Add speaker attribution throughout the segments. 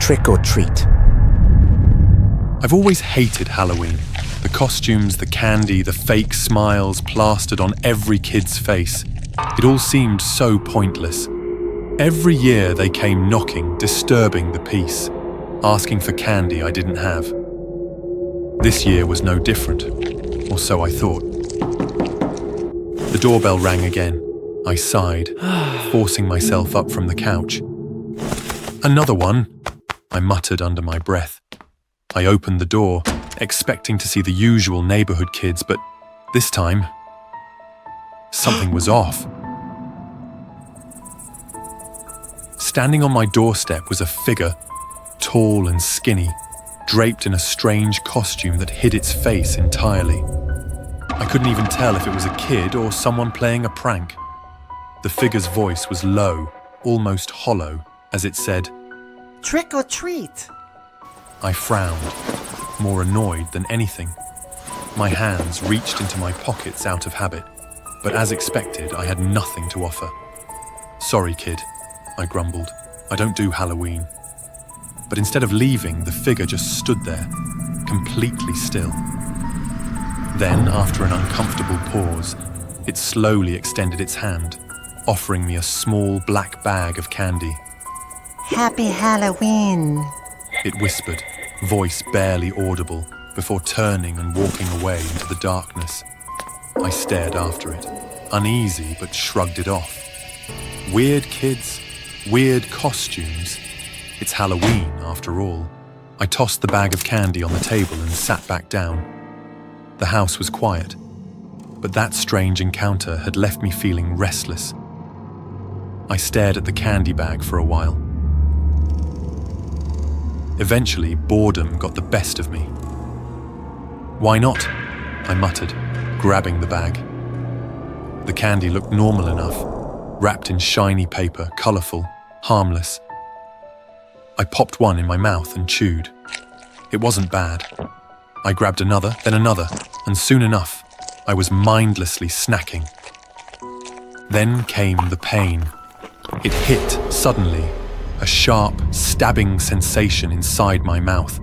Speaker 1: trick or treat.
Speaker 2: I've always hated Halloween. The costumes, the candy, the fake smiles plastered on every kid's face. It all seemed so pointless. Every year they came knocking, disturbing the peace, asking for candy I didn't have. This year was no different, or so I thought. The doorbell rang again. I sighed, forcing myself up from the couch. "Another one," I muttered under my breath. I opened the door, expecting to see the usual neighborhood kids, but this time, something was off. Standing on my doorstep was a figure, tall and skinny, draped in a strange costume that hid its face entirely. I couldn't even tell if it was a kid or someone playing a prank. The figure's voice was low, almost hollow, as it said,
Speaker 1: Trick or treat.
Speaker 2: I frowned, more annoyed than anything. My hands reached into my pockets out of habit, but as expected, I had nothing to offer. "Sorry, kid," I grumbled. "I don't do Halloween." But instead of leaving, the figure just stood there, completely still. Then, after an uncomfortable pause, it slowly extended its hand, offering me a small black bag of candy.
Speaker 1: Happy Halloween.
Speaker 2: It whispered, voice barely audible, before turning and walking away into the darkness. I stared after it, uneasy but shrugged it off. Weird kids, weird costumes. It's Halloween, after all. I tossed the bag of candy on the table and sat back down. The house was quiet, but that strange encounter had left me feeling restless. I stared at the candy bag for a while. Eventually, boredom got the best of me. "Why not?" I muttered, grabbing the bag. The candy looked normal enough, wrapped in shiny paper, colourful, harmless. I popped one in my mouth and chewed. It wasn't bad. I grabbed another, then another, and soon enough, I was mindlessly snacking. Then came the pain. It hit suddenly, a sharp, stabbing sensation inside my mouth.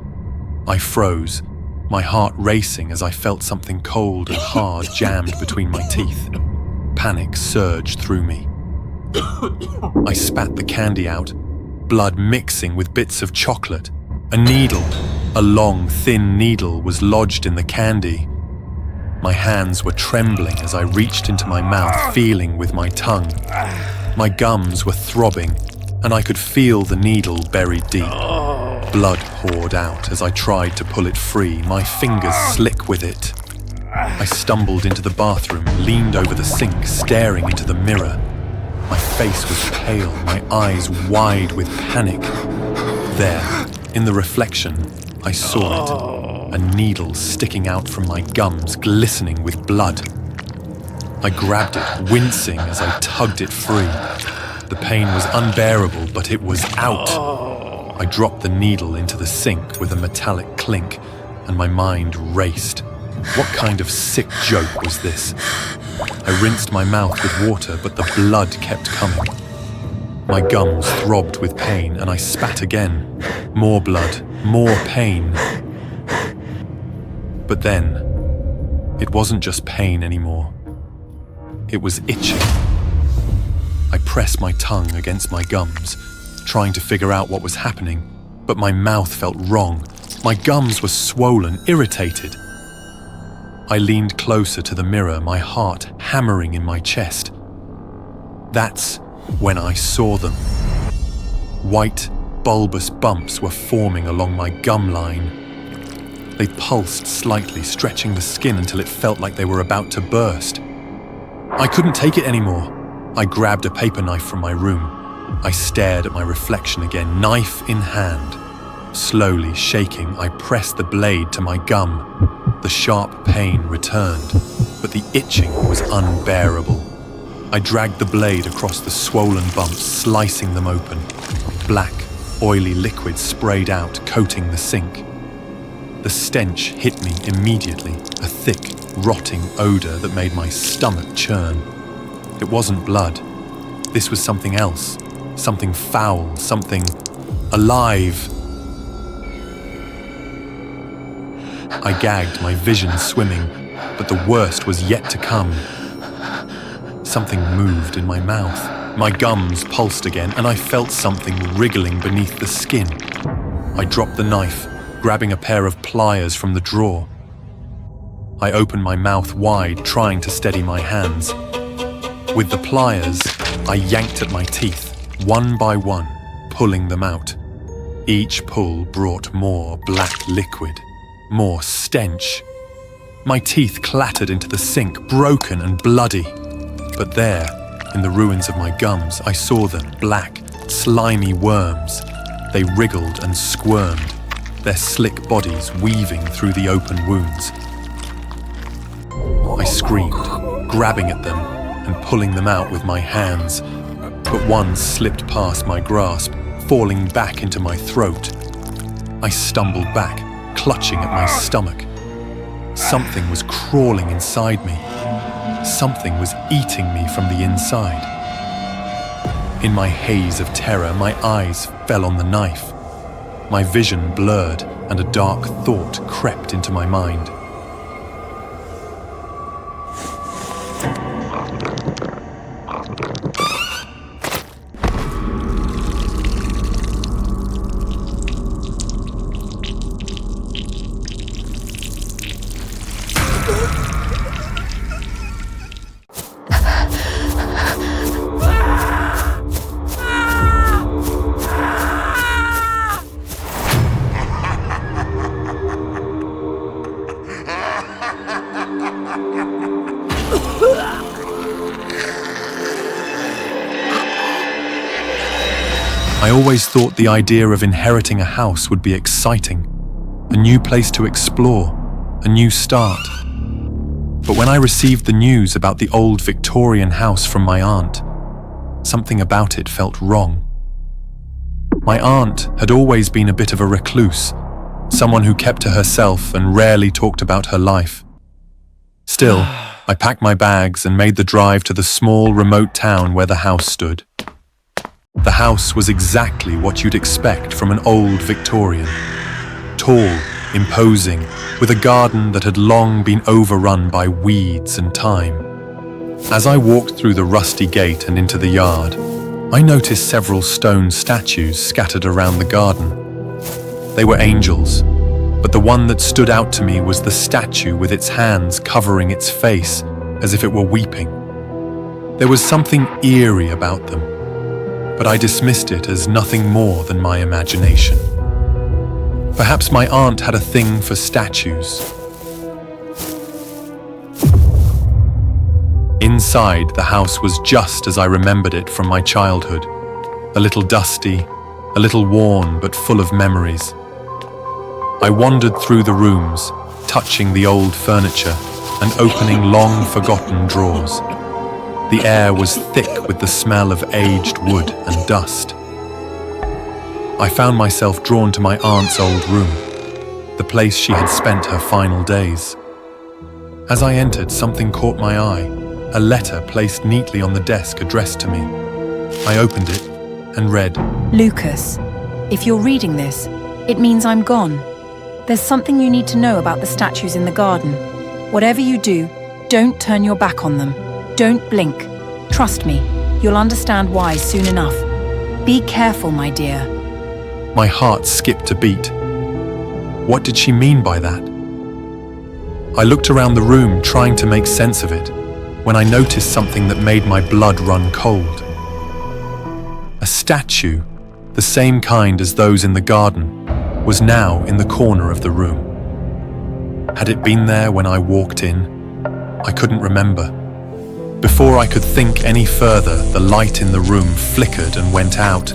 Speaker 2: I froze, my heart racing as I felt something cold and hard jammed between my teeth. Panic surged through me. I spat the candy out, blood mixing with bits of chocolate. A needle, a long, thin needle, was lodged in the candy. My hands were trembling as I reached into my mouth, feeling with my tongue. My gums were throbbing, and I could feel the needle buried deep. Blood poured out as I tried to pull it free, my fingers slick with it. I stumbled into the bathroom, leaned over the sink, staring into the mirror. My face was pale, my eyes wide with panic. There, in the reflection, I saw it, a needle sticking out from my gums, glistening with blood. I grabbed it, wincing as I tugged it free. The pain was unbearable, but it was out. I dropped the needle into the sink with a metallic clink, and my mind raced. What kind of sick joke was this? I rinsed my mouth with water, but the blood kept coming. My gums throbbed with pain, and I spat again. More blood, more pain. But then, it wasn't just pain anymore. It was itching. I pressed my tongue against my gums, trying to figure out what was happening, but my mouth felt wrong. My gums were swollen, irritated. I leaned closer to the mirror, my heart hammering in my chest. That's when I saw them. White, bulbous bumps were forming along my gum line. They pulsed slightly, stretching the skin until it felt like they were about to burst. I couldn't take it anymore. I grabbed a paper knife from my room. I stared at my reflection again, knife in hand. Slowly shaking, I pressed the blade to my gum. The sharp pain returned, but the itching was unbearable. I dragged the blade across the swollen bumps, slicing them open. Black, oily liquid sprayed out, coating the sink. The stench hit me immediately, a thick, rotting odor that made my stomach churn. It wasn't blood. This was something else, something foul, something alive. I gagged, my vision swimming, but the worst was yet to come. Something moved in my mouth. My gums pulsed again, and I felt something wriggling beneath the skin. I dropped the knife, grabbing a pair of pliers from the drawer. I opened my mouth wide, trying to steady my hands. With the pliers, I yanked at my teeth, one by one, pulling them out. Each pull brought more black liquid, more stench. My teeth clattered into the sink, broken and bloody. But there, in the ruins of my gums, I saw them, black, slimy worms. They wriggled and squirmed, their slick bodies weaving through the open wounds. I screamed, grabbing at them and pulling them out with my hands, but one slipped past my grasp, falling back into my throat. I stumbled back, clutching at my stomach. Something was crawling inside me. Something was eating me from the inside. In my haze of terror, my eyes fell on the knife. My vision blurred, and a dark thought crept into my mind. I always thought the idea of inheriting a house would be exciting, a new place to explore, a new start. But when I received the news about the old Victorian house from my aunt, something about it felt wrong. My aunt had always been a bit of a recluse, someone who kept to herself and rarely talked about her life. Still, I packed my bags and made the drive to the small, remote town where the house stood. The house was exactly what you'd expect from an old Victorian. Tall, imposing, with a garden that had long been overrun by weeds and time. As I walked through the rusty gate and into the yard, I noticed several stone statues scattered around the garden. They were angels, but the one that stood out to me was the statue with its hands covering its face as if it were weeping. There was something eerie about them, but I dismissed it as nothing more than my imagination. Perhaps my aunt had a thing for statues. Inside, the house was just as I remembered it from my childhood. A little dusty, a little worn, but full of memories. I wandered through the rooms, touching the old furniture and opening long-forgotten drawers. The air was thick with the smell of aged wood and dust. I found myself drawn to my aunt's old room, the place she had spent her final days. As I entered, something caught my eye, a letter placed neatly on the desk addressed to me. I opened it and read,
Speaker 3: Lucas, if you're reading this, it means I'm gone. There's something you need to know about the statues in the garden. Whatever you do, don't turn your back on them. Don't blink. Trust me, you'll understand why soon enough. Be careful, my dear.
Speaker 2: My heart skipped a beat. What did she mean by that? I looked around the room trying to make sense of it, when I noticed something that made my blood run cold. A statue, the same kind as those in the garden, was now in the corner of the room. Had it been there when I walked in? I couldn't remember. Before I could think any further, the light in the room flickered and went out,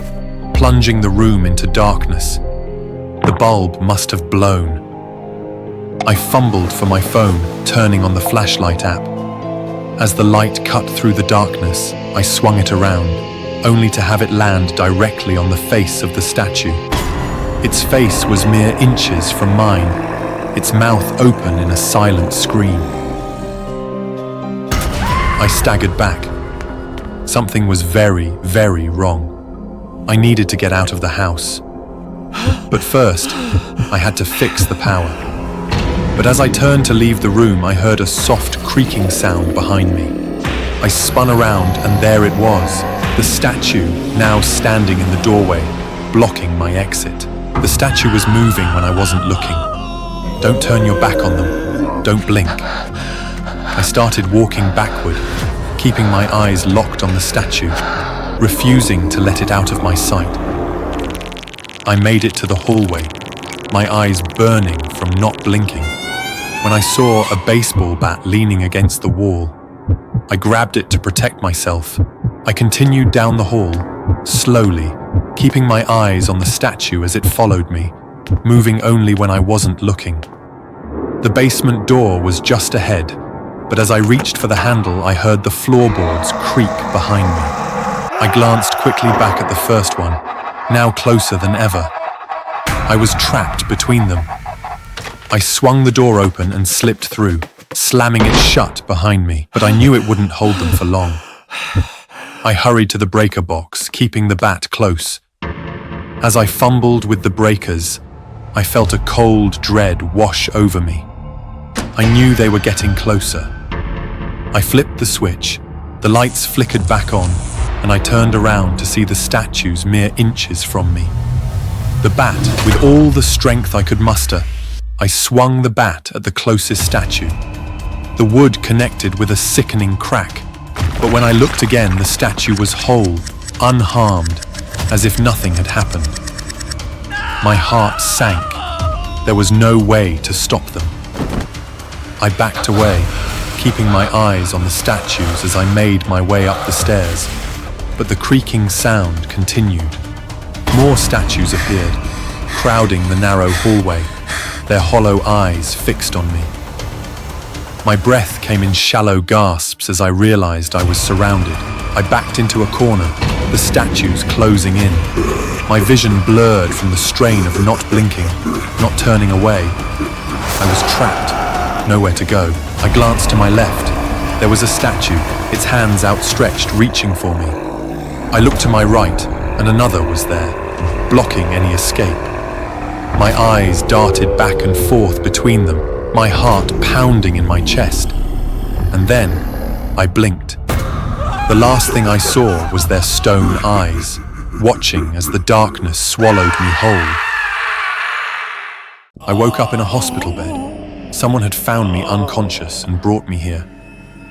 Speaker 2: plunging the room into darkness. The bulb must have blown. I fumbled for my phone, turning on the flashlight app. As the light cut through the darkness, I swung it around, only to have it land directly on the face of the statue. Its face was mere inches from mine, its mouth open in a silent scream. I staggered back. Something was very, very wrong. I needed to get out of the house. But first, I had to fix the power. But as I turned to leave the room, I heard a soft creaking sound behind me. I spun around and there it was, the statue now standing in the doorway, blocking my exit. The statue was moving when I wasn't looking. Don't turn your back on them. Don't blink. I started walking backward, keeping my eyes locked on the statue, refusing to let it out of my sight. I made it to the hallway, my eyes burning from not blinking, when I saw a baseball bat leaning against the wall. I grabbed it to protect myself. I continued down the hall, slowly, keeping my eyes on the statue as it followed me, moving only when I wasn't looking. The basement door was just ahead, but as I reached for the handle, I heard the floorboards creak behind me. I glanced quickly back at the first one, now closer than ever. I was trapped between them. I swung the door open and slipped through, slamming it shut behind me, but I knew it wouldn't hold them for long. I hurried to the breaker box, keeping the bat close. As I fumbled with the breakers, I felt a cold dread wash over me. I knew they were getting closer. I flipped the switch, the lights flickered back on, and I turned around to see the statues mere inches from me. The bat, with all the strength I could muster, I swung the bat at the closest statue. The wood connected with a sickening crack, but when I looked again, the statue was whole, unharmed, as if nothing had happened. My heart sank. There was no way to stop them. I backed away, keeping my eyes on the statues as I made my way up the stairs, but the creaking sound continued. More statues appeared, crowding the narrow hallway, their hollow eyes fixed on me. My breath came in shallow gasps as I realized I was surrounded. I backed into a corner, the statues closing in. My vision blurred from the strain of not blinking, not turning away. I was trapped, nowhere to go. I glanced to my left. There was a statue, its hands outstretched, reaching for me. I looked to my right, and another was there, blocking any escape. My eyes darted back and forth between them, my heart pounding in my chest. And then, I blinked. The last thing I saw was their stone eyes, watching as the darkness swallowed me whole. I woke up in a hospital bed. Someone had found me unconscious and brought me here.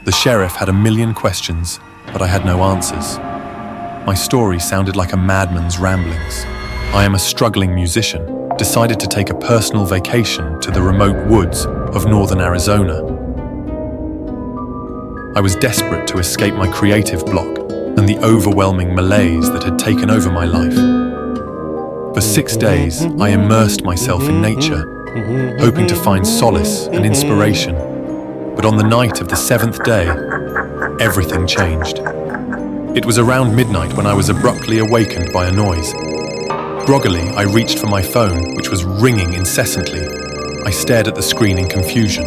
Speaker 2: The sheriff had a million questions, but I had no answers. My story sounded like a madman's ramblings. I am a struggling musician, decided to take a personal vacation to the remote woods of northern Arizona. I was desperate to escape my creative block and the overwhelming malaise that had taken over my life. For 6 days, I immersed myself in nature, hoping to find solace and inspiration. But on the night of the 7th day, everything changed. It was around midnight when I was abruptly awakened by a noise. Groggily, I reached for my phone, which was ringing incessantly. I stared at the screen in confusion.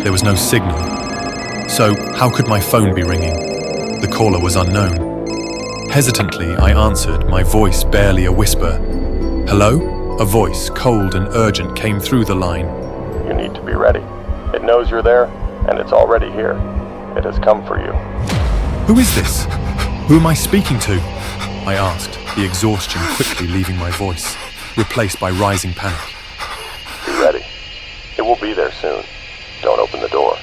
Speaker 2: There was no signal. So, how could my phone be ringing? The caller was unknown. Hesitantly, I answered, my voice barely a whisper. "Hello?" A voice, cold and urgent, came through the line.
Speaker 4: "You need to be ready. It knows you're there, and it's already here. It has come for you."
Speaker 2: Who is this? Who am I speaking to? I asked, the exhaustion quickly leaving my voice, replaced by rising panic.
Speaker 4: Be ready. It will be there soon. Don't open the door.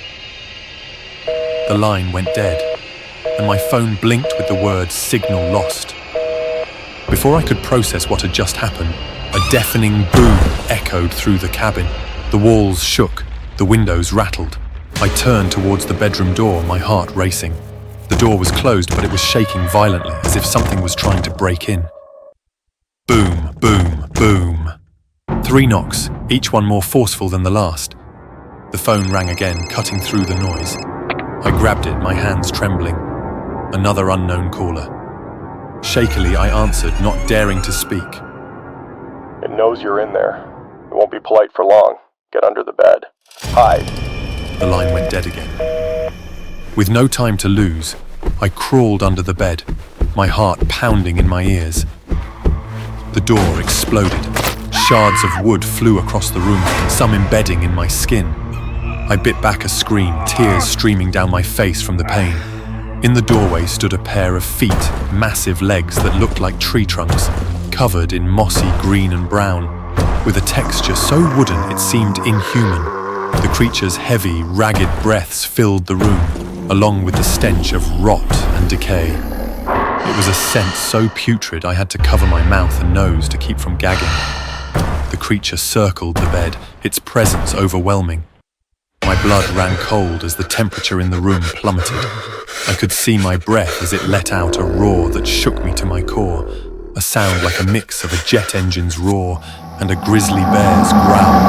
Speaker 2: The line went dead, and my phone blinked with the word "signal lost." Before I could process what had just happened, a deafening boom echoed through the cabin. The walls shook, the windows rattled. I turned towards the bedroom door, my heart racing. The door was closed, but it was shaking violently, as if something was trying to break in. Boom, boom, boom. 3 knocks, each one more forceful than the last. The phone rang again, cutting through the noise. I grabbed it, my hands trembling. Another unknown caller. Shakily, I answered, not daring to speak.
Speaker 4: It knows you're in there. It won't be polite for long. Get under the bed. Hide.
Speaker 2: The line went dead again. With no time to lose, I crawled under the bed, my heart pounding in my ears. The door exploded. Shards of wood flew across the room, some embedding in my skin. I bit back a scream, tears streaming down my face from the pain. In the doorway stood a pair of feet, massive legs that looked like tree trunks, covered in mossy green and brown, with a texture so wooden it seemed inhuman. The creature's heavy, ragged breaths filled the room, along with the stench of rot and decay. It was a scent so putrid I had to cover my mouth and nose to keep from gagging. The creature circled the bed, its presence overwhelming. My blood ran cold as the temperature in the room plummeted. I could see my breath as it let out a roar that shook me to my core, a sound like a mix of a jet engine's roar and a grizzly bear's growl.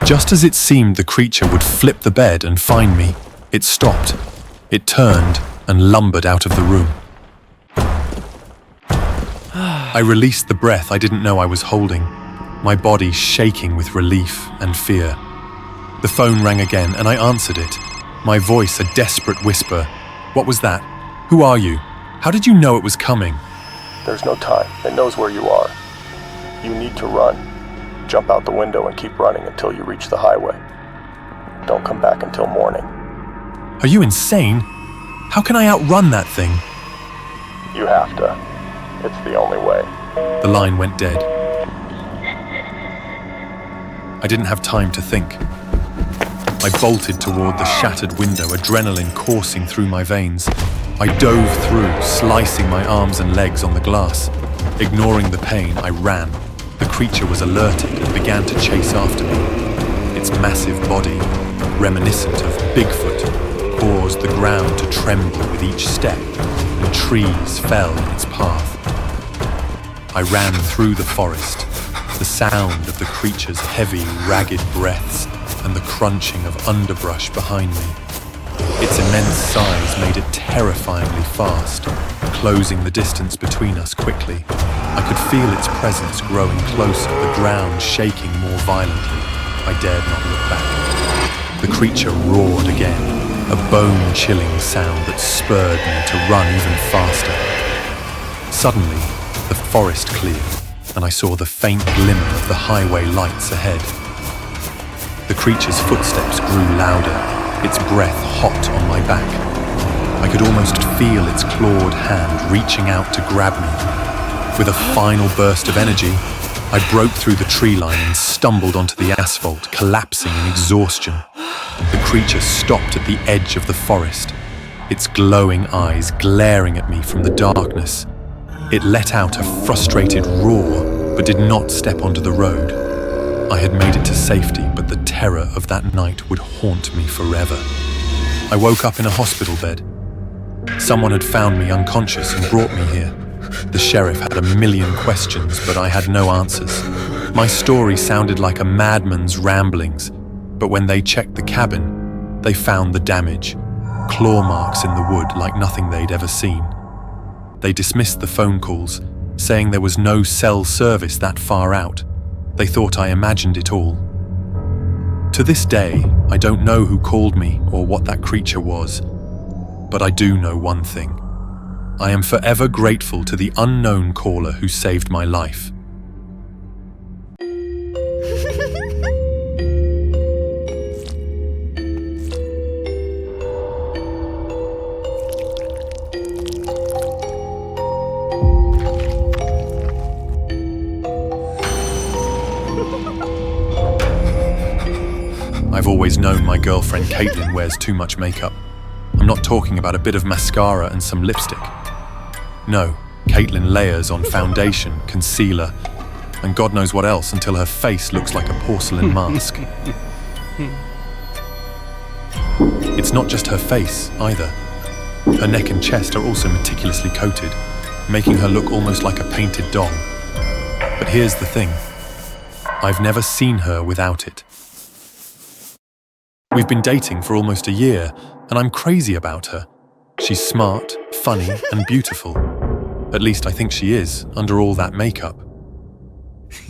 Speaker 2: Just as it seemed the creature would flip the bed and find me, it stopped. It turned and lumbered out of the room. I released the breath I didn't know I was holding, my body shaking with relief and fear. The phone rang again and I answered it, my voice a desperate whisper. What was that? Who are you? How did you know it was coming?
Speaker 4: There's no time. It knows where you are. You need to run. Jump out the window and keep running until you reach the highway. Don't come back until morning.
Speaker 2: Are you insane? How can I outrun that thing?
Speaker 4: You have to. It's the only way.
Speaker 2: The line went dead. I didn't have time to think. I bolted toward the shattered window, adrenaline coursing through my veins. I dove through, slicing my arms and legs on the glass. Ignoring the pain, I ran. The creature was alerted and began to chase after me. Its massive body, reminiscent of Bigfoot, caused the ground to tremble with each step, and trees fell in its path. I ran through the forest, the sound of the creature's heavy, ragged breaths and the crunching of underbrush behind me. Its immense size made it terrifyingly fast, closing the distance between us quickly. I could feel its presence growing closer, the ground shaking more violently. I dared not look back. The creature roared again, a bone-chilling sound that spurred me to run even faster. Suddenly, the forest cleared, and I saw the faint glimmer of the highway lights ahead. The creature's footsteps grew louder, its breath hot on my back. I could almost feel its clawed hand reaching out to grab me. With a final burst of energy, I broke through the tree line and stumbled onto the asphalt, collapsing in exhaustion. The creature stopped at the edge of the forest, its glowing eyes glaring at me from the darkness. It let out a frustrated roar, but did not step onto the road. I had made it to safety, but the terror of that night would haunt me forever. I woke up in a hospital bed. Someone had found me unconscious and brought me here. The sheriff had a million questions, but I had no answers. My story sounded like a madman's ramblings, but when they checked the cabin, they found the damage, claw marks in the wood like nothing they'd ever seen. They dismissed the phone calls, saying there was no cell service that far out. They thought I imagined it all. To this day, I don't know who called me or what that creature was, but I do know one thing. I am forever grateful to the unknown caller who saved my life. I've always known my girlfriend Caitlin wears too much makeup. I'm not talking about a bit of mascara and some lipstick. No, Caitlin layers on foundation, concealer, and God knows what else until her face looks like a porcelain mask. It's not just her face, either. Her neck and chest are also meticulously coated, making her look almost like a painted doll. But here's the thing. I've never seen her without it. We've been dating for almost a year, and I'm crazy about her. She's smart, funny, and beautiful. At least I think she is, under all that makeup.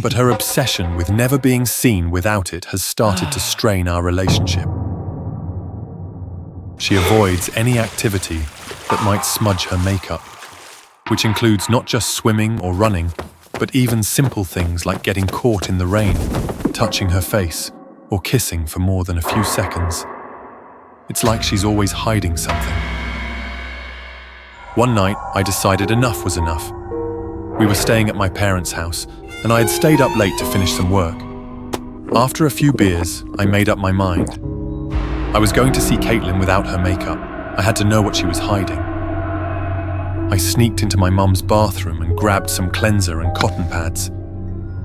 Speaker 2: But her obsession with never being seen without it has started to strain our relationship. She avoids any activity that might smudge her makeup, which includes not just swimming or running, but even simple things like getting caught in the rain, touching her face, or kissing for more than a few seconds. It's like she's always hiding something. One night, I decided enough was enough. We were staying at my parents' house, and I had stayed up late to finish some work. After a few beers, I made up my mind. I was going to see Caitlin without her makeup. I had to know what she was hiding. I sneaked into my mum's bathroom and grabbed some cleanser and cotton pads.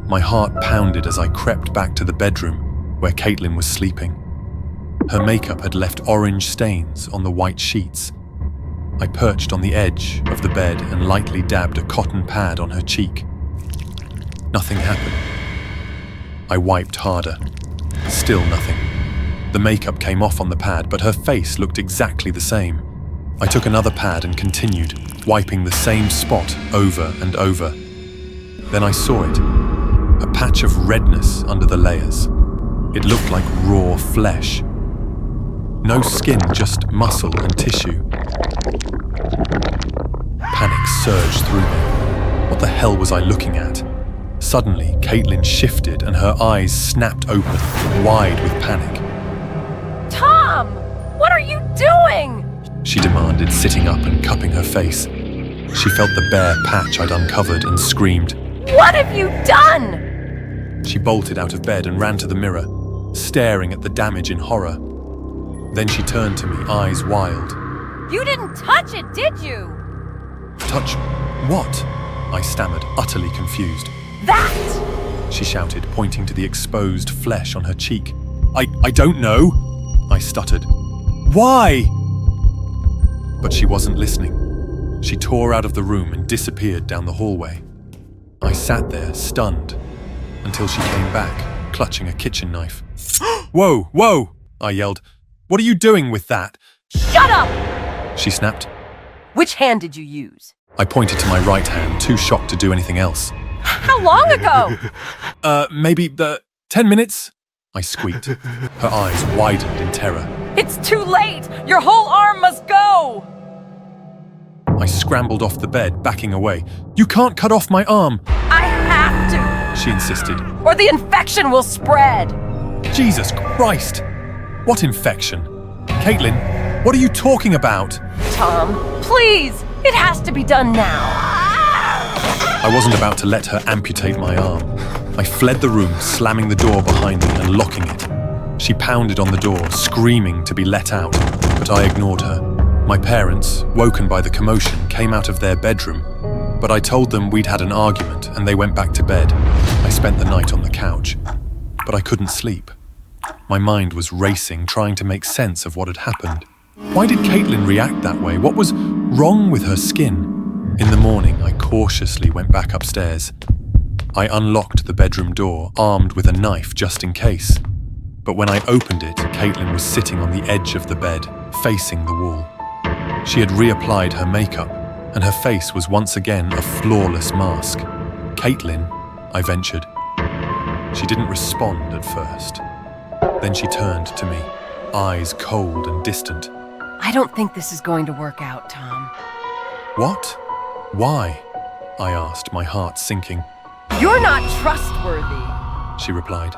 Speaker 2: My heart pounded as I crept back to the bedroom where Caitlin was sleeping. Her makeup had left orange stains on the white sheets. I perched on the edge of the bed and lightly dabbed a cotton pad on her cheek. Nothing happened. I wiped harder. Still nothing. The makeup came off on the pad, but her face looked exactly the same. I took another pad and continued, wiping the same spot over and over. Then I saw it. A patch of redness under the layers. It looked like raw flesh. No skin, just muscle and tissue. Panic surged through me. What the hell was I looking at? Suddenly, Caitlin shifted and her eyes snapped open, wide with panic.
Speaker 3: Tom! What are you doing?
Speaker 2: She demanded, sitting up and cupping her face. She felt the bare patch I'd uncovered and screamed.
Speaker 3: What have you done?
Speaker 2: She bolted out of bed and ran to the mirror, staring at the damage in horror. Then she turned to me, eyes wild.
Speaker 3: You didn't touch it, did you?
Speaker 2: Touch what? I stammered, utterly confused.
Speaker 3: That!
Speaker 2: She shouted, pointing to the exposed flesh on her cheek. I don't know, I stuttered. Why? But she wasn't listening. She tore out of the room and disappeared down the hallway. I sat there, stunned, until she came back, clutching a kitchen knife. Whoa, whoa, I yelled. What are you doing with that?
Speaker 3: Shut up!
Speaker 2: She snapped.
Speaker 3: Which hand did you use?
Speaker 2: I pointed to my right hand, too shocked to do anything else.
Speaker 3: How long ago?
Speaker 2: Maybe 10 minutes? I squeaked. Her eyes widened in terror.
Speaker 3: It's too late! Your whole arm must go!
Speaker 2: I scrambled off the bed, backing away. You can't cut off my arm!
Speaker 3: I have to!
Speaker 2: She insisted.
Speaker 3: Or the infection will spread!
Speaker 2: Jesus Christ! What infection? Caitlin, what are you talking about?
Speaker 3: Tom, please! It has to be done now!
Speaker 2: I wasn't about to let her amputate my arm. I fled the room, slamming the door behind me and locking it. She pounded on the door, screaming to be let out, but I ignored her. My parents, woken by the commotion, came out of their bedroom, but I told them we'd had an argument and they went back to bed. I spent the night on the couch, but I couldn't sleep. My mind was racing, trying to make sense of what had happened. Why did Caitlin react that way? What was wrong with her skin? In the morning, I cautiously went back upstairs. I unlocked the bedroom door, armed with a knife just in case. But when I opened it, Caitlin was sitting on the edge of the bed, facing the wall. She had reapplied her makeup, and her face was once again a flawless mask. Caitlin, I ventured. She didn't respond at first. Then she turned to me, eyes cold and distant.
Speaker 3: I don't think this is going to work out, Tom.
Speaker 2: What? Why? I asked, my heart sinking.
Speaker 3: You're not trustworthy,
Speaker 2: She replied.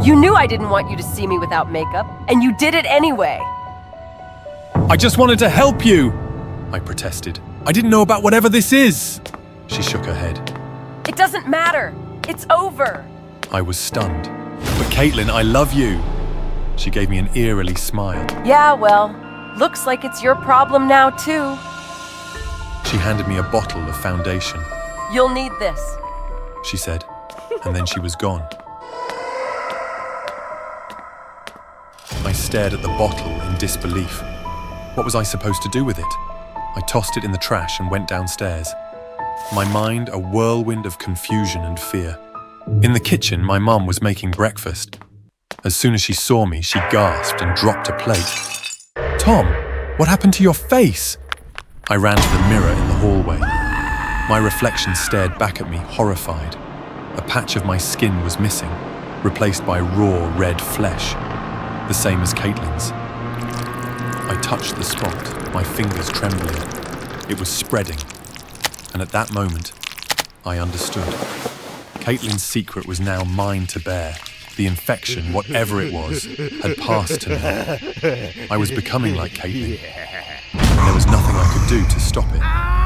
Speaker 3: You knew I didn't want you to see me without makeup, and you did it anyway.
Speaker 2: I just wanted to help you, I protested. I didn't know about whatever this is. She shook her head.
Speaker 3: It doesn't matter. It's over.
Speaker 2: I was stunned. But Caitlin, I love you. She gave me an eerily smile.
Speaker 3: Yeah, well, looks like it's your problem now, too.
Speaker 2: She handed me a bottle of foundation.
Speaker 3: You'll need this,
Speaker 2: She said, and then she was gone. I stared at the bottle in disbelief. What was I supposed to do with it? I tossed it in the trash and went downstairs. My mind a whirlwind of confusion and fear. In the kitchen, my mum was making breakfast. As soon as she saw me, she gasped and dropped a plate. Tom, what happened to your face? I ran to the mirror in the hallway. My reflection stared back at me, horrified. A patch of my skin was missing, replaced by raw red flesh, the same as Caitlin's. I touched the spot, my fingers trembling. It was spreading, and at that moment, I understood. Caitlin's secret was now mine to bear. The infection, whatever it was, had passed to me. I was becoming like Caitlin, and there was nothing I could do to stop it.